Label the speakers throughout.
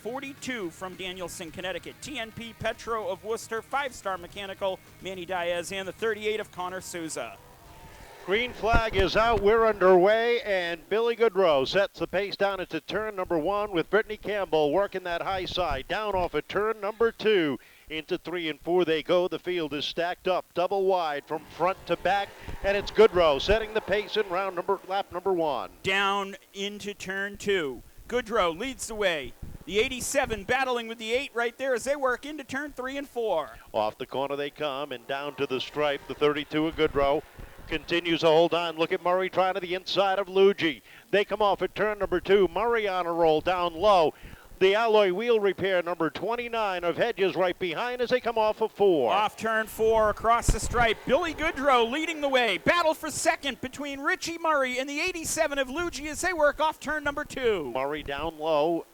Speaker 1: 42 from Danielson, Connecticut. TNP Petro of Worcester, 5-star mechanical, Manny Diaz, and the 38 of Connor Souza.
Speaker 2: Green flag is out. We're underway, and Billy Goodrow sets the pace down into turn number 1 with Brittany Campbell working that high side. Down off of turn number 2. Into 3 and 4 they go. The field is stacked up, double wide from front to back, and it's Goodrow setting the pace in lap number 1.
Speaker 1: Down into turn 2. Goodrow leads the way. The 87 battling with the 8 right there as they work into turn 3 and 4.
Speaker 2: Off the corner they come, and down to the stripe, the 32 of Goodrow continues to hold on. Look at Murray trying to the inside of Lougee. They come off at turn number 2. Murray on a roll down low. The alloy wheel repair, number 29 of Hedges, right behind as they come off of 4.
Speaker 1: Off turn 4 across the stripe. Billy Goodrow leading the way. Battle for second between Richie Murray and the 87 of Lougee as they work off turn number 2.
Speaker 2: Murray down low.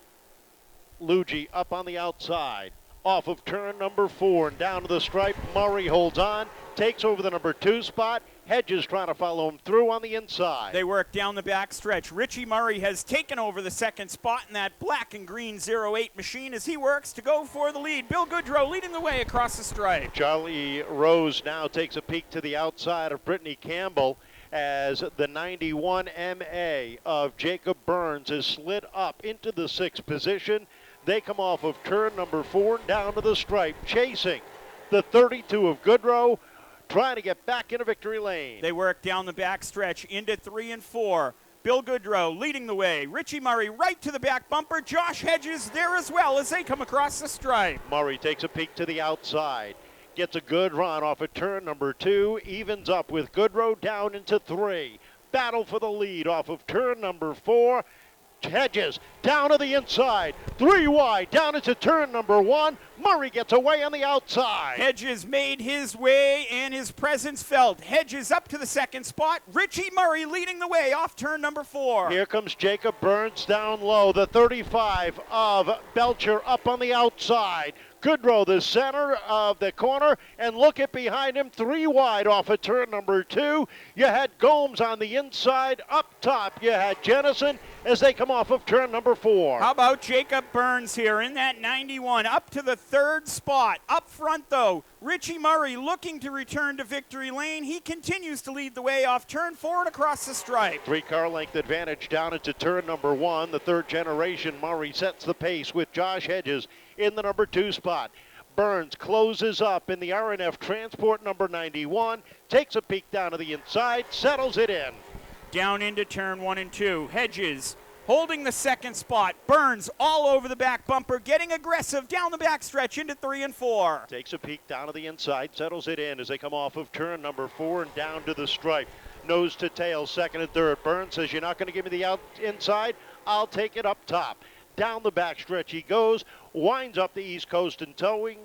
Speaker 2: Lougee up on the outside. Off of turn number 4 and down to the stripe. Murray holds on, takes over the number 2 spot. Hedges trying to follow him through on the inside.
Speaker 1: They work down the back stretch. Richie Murray has taken over the second spot in that black and green 08 machine as he works to go for the lead. Bill Goodrow leading the way across the stripe.
Speaker 2: Charlie Rose now takes a peek to the outside of Brittany Campbell as the 91 MA of Jacob Burns is slid up into the 6th position. They come off of turn number 4 and down to the stripe, chasing the 32 of Goodrow, trying to get back into victory lane.
Speaker 1: They work down the back stretch into 3 and 4. Bill Goodrow leading the way. Richie Murray right to the back bumper. Josh Hedges there as well as they come across the stripe.
Speaker 2: Murray takes a peek to the outside. Gets a good run off of turn number 2. Evens up with Goodrow down into 3. Battle for the lead off of turn number 4. Hedges down to the inside, 3 wide, down into turn number 1. Murray gets away on the outside.
Speaker 1: Hedges made his way and his presence felt. Hedges up to the 2nd spot. Richie Murray leading the way off turn number 4.
Speaker 2: Here comes Jacob Burns down low, the 35 of Belcher up on the outside. Goodrow, the center of the corner, and look at behind him, 3 wide off of turn number 2. You had Gomes on the inside. Up top, you had Jenison as they come off of turn number 4.
Speaker 1: How about Jacob Burns here in that 91 up to the 3rd spot. Up front, though, Richie Murray looking to return to victory lane. He continues to lead the way off turn 4 and across the stripe.
Speaker 2: 3-car length advantage down into turn number 1. The 3rd generation Murray sets the pace with Josh Hedges in the number 2 spot. Burns closes up in the RNF Transport number 91, takes a peek down to the inside, settles it in.
Speaker 1: Down into turn 1 and 2. Hedges holding the 2nd spot. Burns all over the back bumper, getting aggressive down the back stretch into 3 and 4.
Speaker 2: Takes a peek down to the inside, settles it in as they come off of turn number 4 and down to the stripe. Nose to tail, 2nd and 3rd. Burns says, you're not going to give me the inside, I'll take it up top. Down the backstretch he goes, winds up the East Coast and towing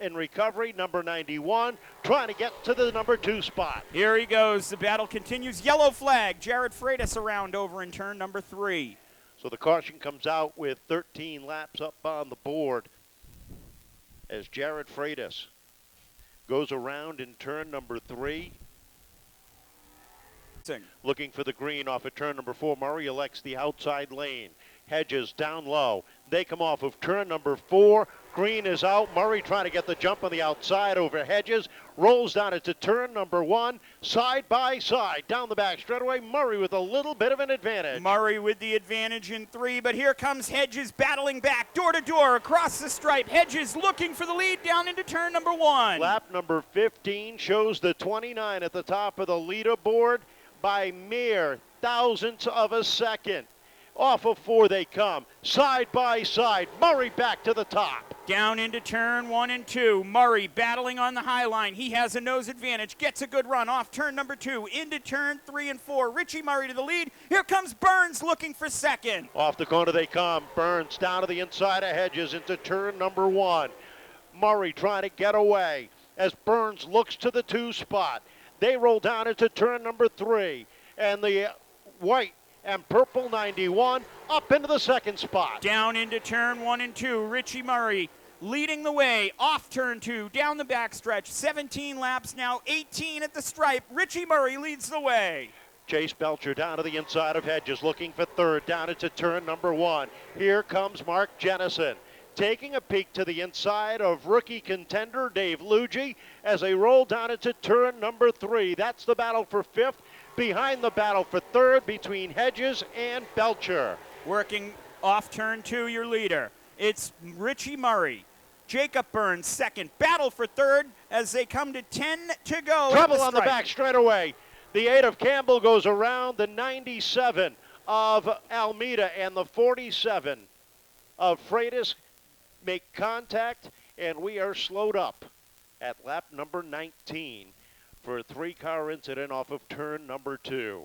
Speaker 2: in recovery, number 91, trying to get to the number 2 spot.
Speaker 1: Here he goes. The battle continues. Yellow flag. Jared Freitas around over in turn number 3.
Speaker 2: So the caution comes out with 13 laps up on the board as Jared Freitas goes around in turn number 3. Looking for the green off of turn number 4. Murray elects the outside lane. Hedges down low. They come off of turn number 4. Green is out. Murray trying to get the jump on the outside over Hedges. Rolls down into turn number 1. Side by side. Down the back straightaway. Murray with a little bit of an advantage.
Speaker 1: Murray with the advantage in 3. But here comes Hedges battling back. Door to door across the stripe. Hedges looking for the lead down into turn number 1.
Speaker 2: Lap number 15 shows the 29 at the top of the leaderboard by mere thousandths of a second. Off of 4 they come, side by side. Murray back to the top.
Speaker 1: Down into turn 1 and 2. Murray battling on the high line. He has a nose advantage, gets a good run off turn number 2 into turn 3 and 4. Richie Murray to the lead. Here comes Burns looking for 2nd.
Speaker 2: Off the corner they come. Burns down to the inside of Hedges into turn number 1. Murray trying to get away as Burns looks to the 2 spot. They roll down into turn number 3. And the white and purple 91 up into the 2nd spot.
Speaker 1: Down into turn 1 and 2. Richie Murray leading the way off turn 2, down the backstretch. 17 laps now, 18 at the stripe. Richie Murray leads the way.
Speaker 2: Chase Belcher down to the inside of Hedges, looking for third, down into turn number 1. Here comes Mark Jenison, taking a peek to the inside of rookie contender Dave Lougee as they roll down into turn number 3. That's the battle for 5th. Behind the battle for 3rd between Hedges and Belcher.
Speaker 1: Working off turn 2, your leader. It's Richie Murray. Jacob Burns 2nd. Battle for 3rd as they come to 10 to go.
Speaker 2: Trouble on the back straight away. The 8 of Campbell goes around the 97 of Almeida, and the 47 of Freitas make contact, and we are slowed up at lap number 19 for a 3-car incident off of turn number 2.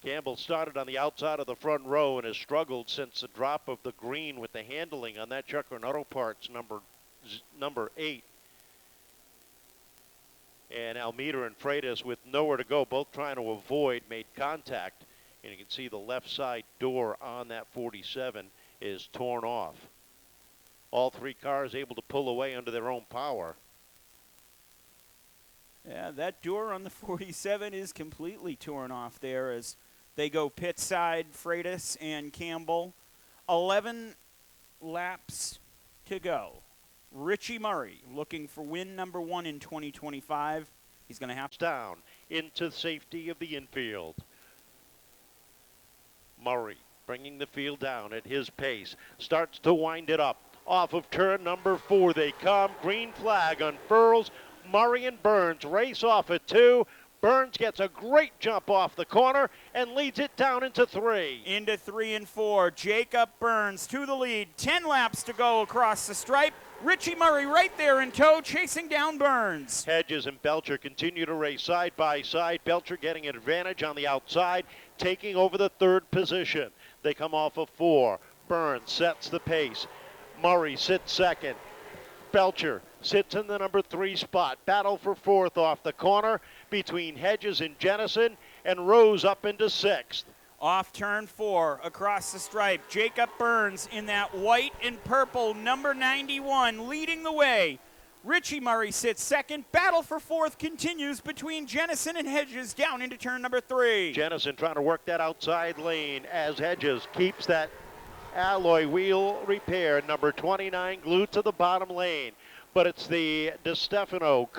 Speaker 2: Campbell started on the outside of the front row and has struggled since the drop of the green with the handling on that checkered auto parts number 8. And Almeida and Freitas, with nowhere to go, both trying to avoid, made contact. And you can see the left side door on that 47 is torn off. All 3 cars able to pull away under their own power.
Speaker 1: Yeah, that door on the 47 is completely torn off there as they go pit side, Freitas and Campbell. 11 laps to go. Richie Murray looking for win number 1 in 2025. He's going to have
Speaker 2: down into safety of the infield. Murray bringing the field down at his pace. Starts to wind it up. Off of turn number 4 they come. Green flag unfurls. Murray and Burns race off at 2. Burns gets a great jump off the corner and leads it down into 3.
Speaker 1: Into 3 and 4. Jacob Burns to the lead. 10 laps to go across the stripe. Richie Murray right there in tow, chasing down Burns.
Speaker 2: Hedges and Belcher continue to race side by side. Belcher getting an advantage on the outside, taking over the 3rd position. They come off of 4. Burns sets the pace. Murray sits 2nd. Belcher sits in the number 3 spot. Battle for 4th off the corner between Hedges and Jenison, and Rose up into 6th.
Speaker 1: Off turn 4, across the stripe. Jacob Burns in that white and purple number 91 leading the way. Richie Murray sits 2nd. Battle for 4th continues between Jenison and Hedges down into turn number 3.
Speaker 2: Jenison trying to work that outside lane as Hedges keeps that alloy wheel repaired. Number 29 glued to the bottom lane. But it's the DeStefano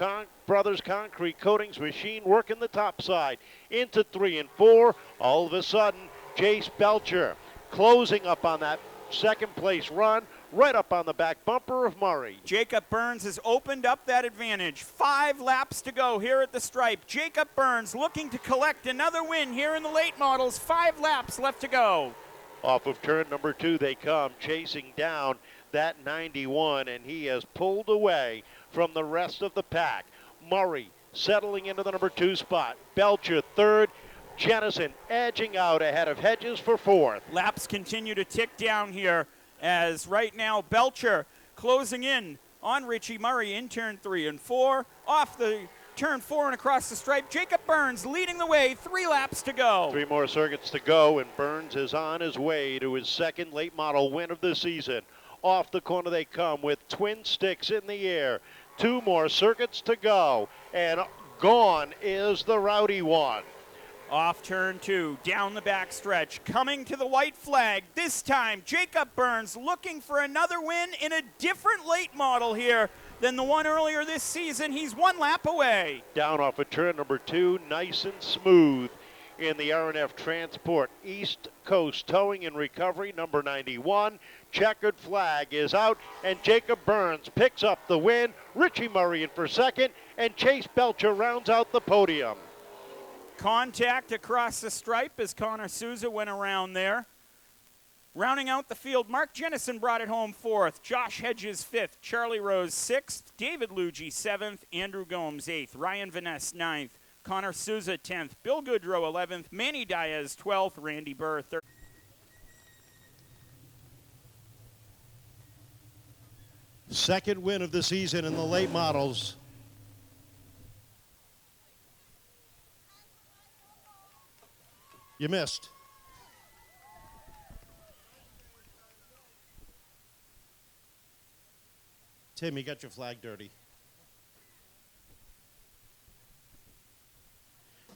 Speaker 2: Brothers Concrete Coatings machine working the top side into 3 and 4. All of a sudden, Chase Belcher closing up on that 2nd place run, right up on the back bumper of Murray.
Speaker 1: Jacob Burns has opened up that advantage. 5 laps to go here at the stripe. Jacob Burns looking to collect another win here in the late models. 5 laps left to go.
Speaker 2: Off of turn number 2 they come, chasing down that 91, and he has pulled away from the rest of the pack. Murray settling into the number 2 spot. Belcher 3rd. Jenison edging out ahead of Hedges for 4th.
Speaker 1: Laps continue to tick down here as right now Belcher closing in on Richie Murray in turn 3 and 4. Off the turn 4 and across the stripe, Jacob Burns leading the way. 3 laps to go.
Speaker 2: 3 more circuits to go, and Burns is on his way to his 2nd late model win of the season. Off the corner they come with twin sticks in the air. 2 more circuits to go, and gone is the Rowdy one.
Speaker 1: Off turn 2, down the back stretch, coming to the white flag. This time, Jacob Burns looking for another win in a different late model here than the one earlier this season. He's 1 lap away.
Speaker 2: Down off of turn number 2, nice and smooth in the R&F Transport East Coast Towing and Recovery, number 91. Checkered flag is out, and Jacob Burns picks up the win. Richie Murray in for 2nd, and Chase Belcher rounds out the podium.
Speaker 1: Contact across the stripe as Connor Souza went around there. Rounding out the field, Mark Jenison brought it home 4th. Josh Hedges 5th. Charlie Rose 6th. David Lougee 7th. Andrew Gomes 8th. Ryan Vanasse 9th. Connor Souza 10th. Bill Goodrow 11th. Manny Diaz 12th. Randy Burr 13th.
Speaker 3: Second win of the season in the late models. You missed. Tim, you got your flag dirty.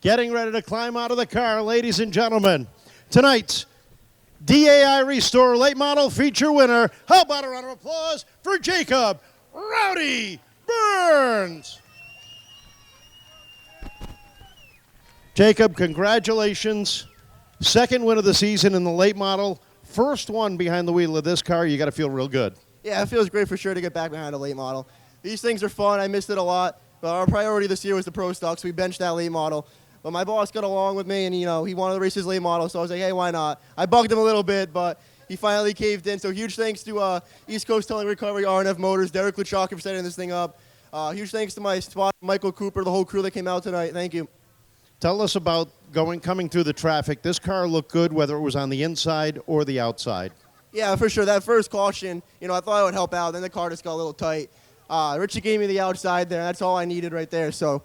Speaker 3: getting ready to climb out of the car, ladies and gentlemen. Tonight's DAI Restore Late Model feature winner. How about a round of applause for Jacob Rowdy Burns? Jacob, congratulations. Second win of the season in the late model. First one behind the wheel of this car. You got to feel real good.
Speaker 4: Yeah, it feels great for sure to get back behind a late model. These things are fun. I missed it a lot. But our priority this year was the Pro Stock, so we benched that late model. But my boss got along with me, and he wanted to race his late model, so I was like, hey, why not? I bugged him a little bit, but he finally caved in. So huge thanks to East Coast Towing Recovery, R&F Motors, Derek Luchaka for setting this thing up. Huge thanks to my spotter, Michael Cooper, the whole crew that came out tonight. Thank you.
Speaker 3: Tell us about coming through the traffic. This car looked good, whether it was on the inside or the outside.
Speaker 4: Yeah, for sure. That first caution, I thought it would help out. Then the car just got a little tight. Richie gave me the outside there. That's all I needed right there. So,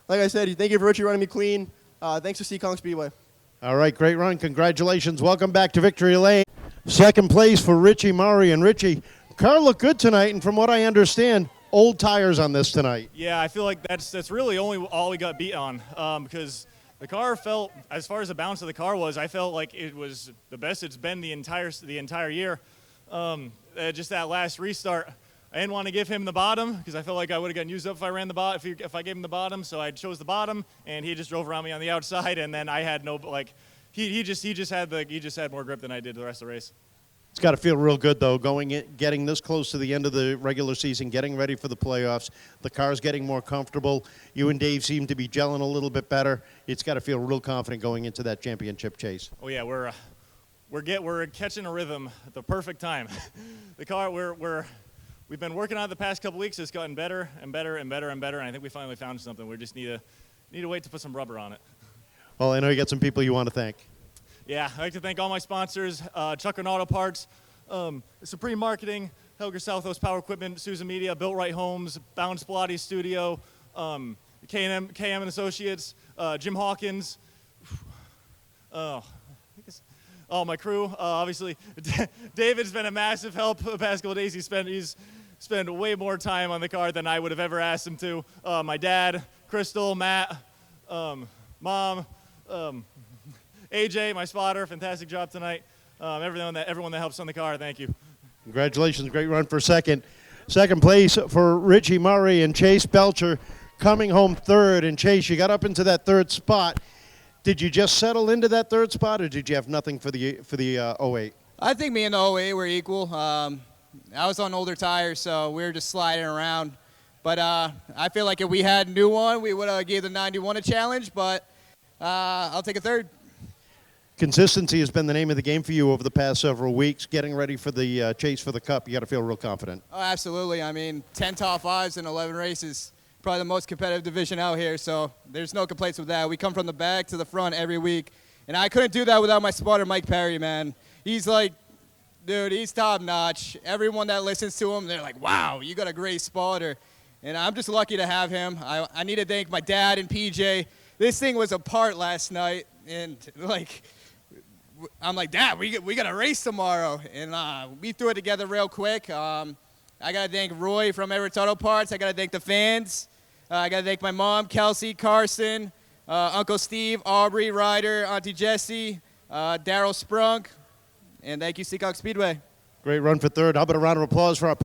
Speaker 4: like I said, thank you for Richie running me clean. Thanks to Seekonk Speedway.
Speaker 3: All right, great run. Congratulations. Welcome back to Victory Lane. Second place for Richie Murray. And Richie, car looked good tonight, and from what I understand, old tires on this tonight.
Speaker 5: Yeah, I feel like that's really all we got beat on because the car felt, as far as the balance of the car was, I felt like it was the best it's been the entire year. Just that last restart, I didn't want to give him the bottom because I felt like I would have gotten used up if I ran the bottom. If I gave him the bottom, so I chose the bottom, and he just drove around me on the outside, and then I had no he just had more grip than I did the rest of the race.
Speaker 3: It's got to feel real good, though, getting this close to the end of the regular season, getting ready for the playoffs. The car's getting more comfortable. You and Dave seem to be gelling a little bit better. It's got to feel real confident going into that championship chase.
Speaker 5: Oh yeah, we're catching a rhythm at the perfect time. The car we've been working on it the past couple weeks. It's gotten better and better and better and better. And I think we finally found something. We just need to wait to put some rubber on it.
Speaker 3: Well, I know you got some people you want to thank.
Speaker 5: Yeah, I'd like to thank all my sponsors, Checkered Auto Parts, Supreme Marketing, Helger Southwest Power Equipment, Souza Media, Built Right Homes, Bounce Pilates Studio, KM and Associates, Jim Hawkins, my crew. Obviously, David's been a massive help the past couple days. He's spent way more time on the car than I would have ever asked him to. My dad, Crystal, Matt, Mom, AJ, my spotter, fantastic job tonight. Everyone that helps on the car, thank you.
Speaker 3: Congratulations, great run for second. Second place for Richie Murray and Chase Belcher coming home third. And Chase, you got up into that third spot. Did you just settle into that third spot, or did you have nothing for the 08?
Speaker 6: I think me and the 08 were equal. I was on older tires, so we were just sliding around. But I feel like if we had a new one, we would have gave the 91 a challenge, but I'll take a third.
Speaker 3: Consistency has been the name of the game for you over the past several weeks. Getting ready for the chase for the Cup, you got to feel real confident.
Speaker 6: Oh, absolutely. I mean, 10 top fives in 11 races, probably the most competitive division out here, so there's no complaints with that. We come from the back to the front every week, and I couldn't do that without my spotter, Mike Perry, man. He's like, dude, he's top-notch. Everyone that listens to him, they're like, wow, you got a great spotter. And I'm just lucky to have him. I need to thank my dad and PJ. This thing was apart last night, and I'm like, Dad, we got a race tomorrow. And we threw it together real quick. I got to thank Roy from Everett Auto Parts. I got to thank the fans. I got to thank my mom, Kelsey, Carson, Uncle Steve, Aubrey, Ryder, Auntie Jessie, Daryl Sprunk. And thank you, Seekonk Speedway.
Speaker 3: Great run for third. How about a round of applause for our